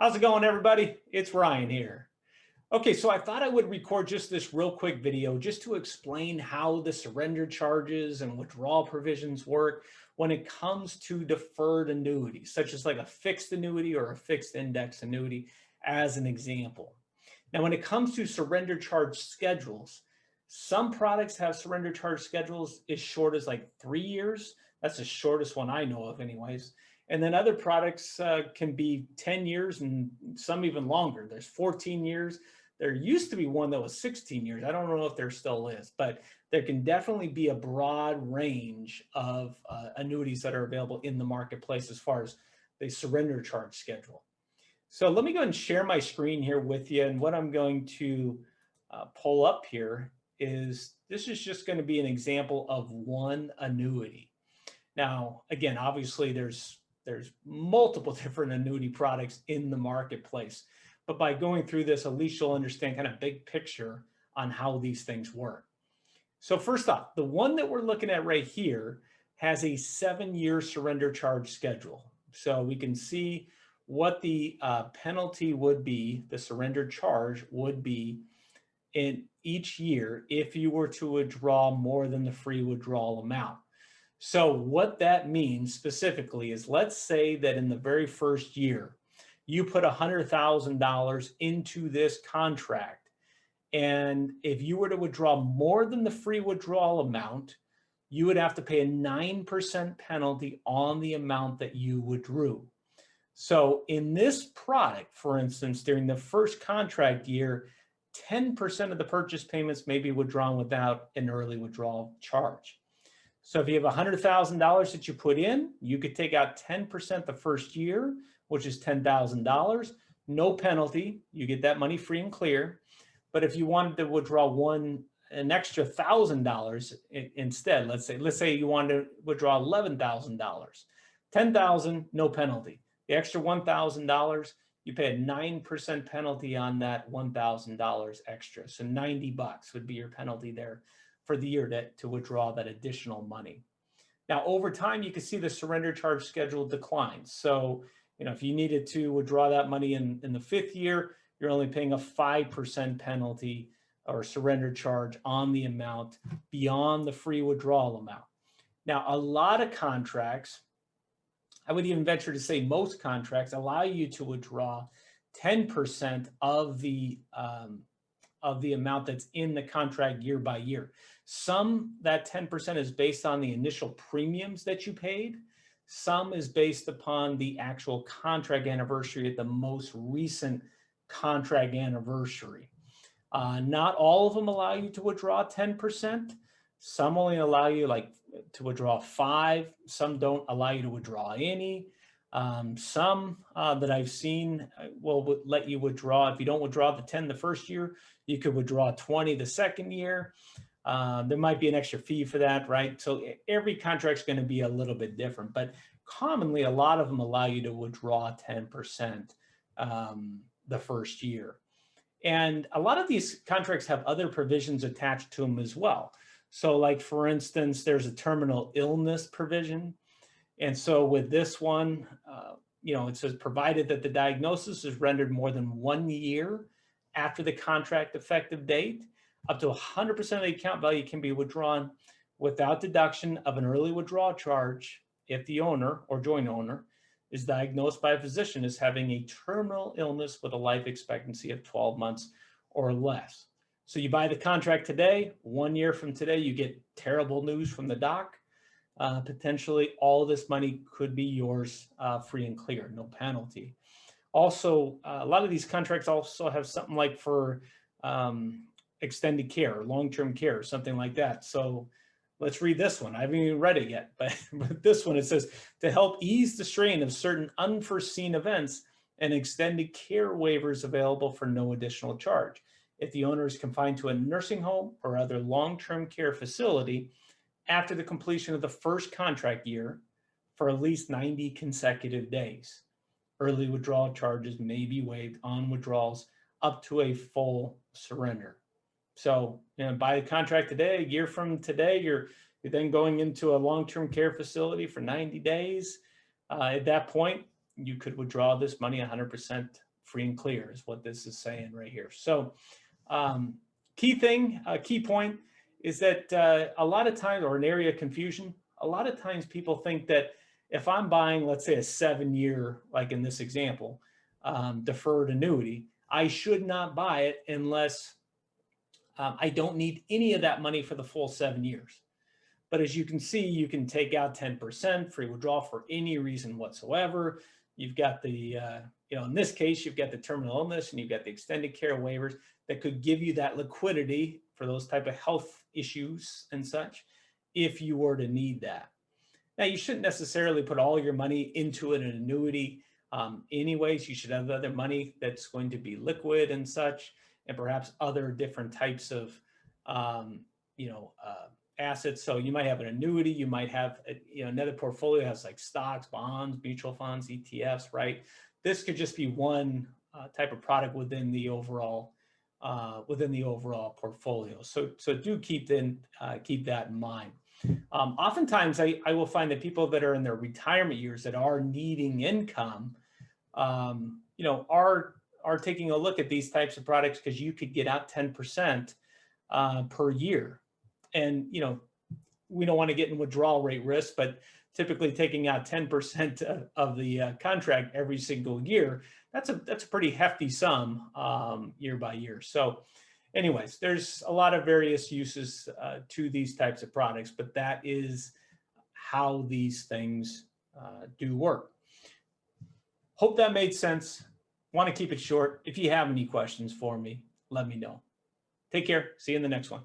How's it going, everybody? It's Ryan here. Okay, so I thought I would record just this real quick video just to explain how the surrender charges and withdrawal provisions work when it comes to deferred annuities, such as like a fixed annuity or a fixed index annuity, as an example. Now, when it comes to surrender charge schedules, some products have surrender charge schedules as short as like 3 years. That's the shortest one I know of anyways. And then other products can be 10 years and some even longer. There's 14 years. There used to be one that was 16 years. I don't know if there still is, but there can definitely be a broad range of annuities that are available in the marketplace as far as the surrender charge schedule. So let me go and share my screen here with you. And what I'm going to pull up here is, this is just going to be an example of one annuity. Now, again, obviously there's multiple different annuity products in the marketplace. But by going through this, at least you'll understand kind of big picture on how these things work. So first off, the one that we're looking at right here has a 7-year surrender charge schedule. So we can see what the penalty would be, the surrender charge would be in each year if you were to withdraw more than the free withdrawal amount. So what that means specifically is, let's say that in the very first year, you put $100,000 into this contract. And if you were to withdraw more than the free withdrawal amount, you would have to pay a 9% penalty on the amount that you withdrew. So in this product, for instance, during the first contract year, 10% of the purchase payments may be withdrawn without an early withdrawal charge. So if you have $100,000 that you put in, you could take out 10% the first year, which is $10,000, no penalty. You get that money free and clear. But if you wanted to withdraw an extra $1,000 instead, let's say you wanted to withdraw $11,000, $10,000, no penalty. The extra $1,000, you pay a 9% penalty on that $1,000 extra. So $90 would be your penalty there for the year to withdraw that additional money. Now, over time, you can see the surrender charge schedule declines. So, if you needed to withdraw that money in the 5th year, you're only paying a 5% penalty or surrender charge on the amount beyond the free withdrawal amount. Now, a lot of contracts, I would even venture to say most contracts, allow you to withdraw 10% of the amount that's in the contract year by year. Some, that 10% is based on the initial premiums that you paid. Some is based upon the actual contract anniversary at the most recent contract anniversary. Not all of them allow you to withdraw 10%. Some only allow you to withdraw 5%. Some don't allow you to withdraw any. Some that I've seen will let you withdraw. If you don't withdraw the 10 the first year, you could withdraw 20 the second year. There might be an extra fee for that, right? So every contract's going to be a little bit different, but commonly a lot of them allow you to withdraw 10% the first year. And a lot of these contracts have other provisions attached to them as well. So like, for instance, there's a terminal illness provision. And so with this one, it says, provided that the diagnosis is rendered more than 1 year after the contract effective date, up to 100% of the account value can be withdrawn without deduction of an early withdrawal charge if the owner or joint owner is diagnosed by a physician as having a terminal illness with a life expectancy of 12 months or less. So you buy the contract today, 1 year from today, you get terrible news from the doc. Potentially all of this money could be yours free and clear, no penalty. Also, a lot of these contracts also have something like for extended care, long-term care, or something like that. So let's read this one. I haven't even read it yet, but this one, it says, to help ease the strain of certain unforeseen events, an extended care waiver is available for no additional charge. If the owner is confined to a nursing home or other long-term care facility after the completion of the first contract year for at least 90 consecutive days, early withdrawal charges may be waived on withdrawals up to a full surrender. So, buy the contract today, a year from today, you're then going into a long-term care facility for 90 days. At that point, you could withdraw this money 100% free and clear is what this is saying right here. So key point is that a lot of times, or an area of confusion, a lot of times people think that if I'm buying, let's say, a 7-year, like in this example, deferred annuity, I should not buy it unless I don't need any of that money for the full 7 years. But as you can see, you can take out 10% free withdrawal for any reason whatsoever. You've got the, in this case, you've got the terminal illness and you've got the extended care waivers that could give you that liquidity for those type of health issues and such, if you were to need that. Now, you shouldn't necessarily put all your money into an annuity anyways. You should have other money that's going to be liquid and such, and perhaps other different types of, assets. So you might have an annuity, you might have another portfolio has like stocks, bonds, mutual funds, ETFs, right? This could just be one type of product within the overall portfolio. So do keep that in mind. Oftentimes I will find that people that are in their retirement years that are needing income, are taking a look at these types of products, because you could get out 10% per year. And, we don't want to get in withdrawal rate risk, but typically taking out 10% of the contract every single year, that's a pretty hefty sum year by year. So anyways, there's a lot of various uses to these types of products, but that is how these things do work. Hope that made sense. Want to keep it short. If you have any questions for me, let me know. Take care. See you in the next one.